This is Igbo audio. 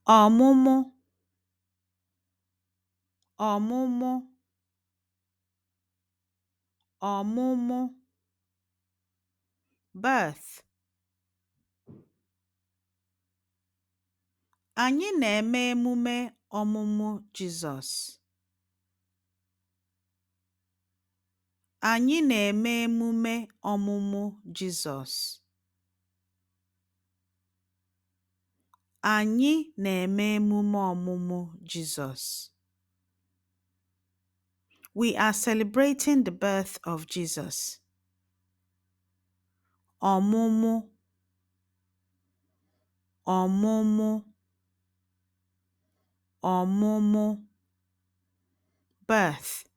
ọ̀mụmụ ọ̀mụmụ ọ̀mụmụ birth. Anyị na-eme emume ọmụmụ Jizọs. Anyị na-eme emume ọmụmụ Jizọs. Anyị na-eme emume ọmụmụ Jizọs. We are celebrating the birth of Jesus. Ọmụmụ ọmụmụ ọmụmụ birth.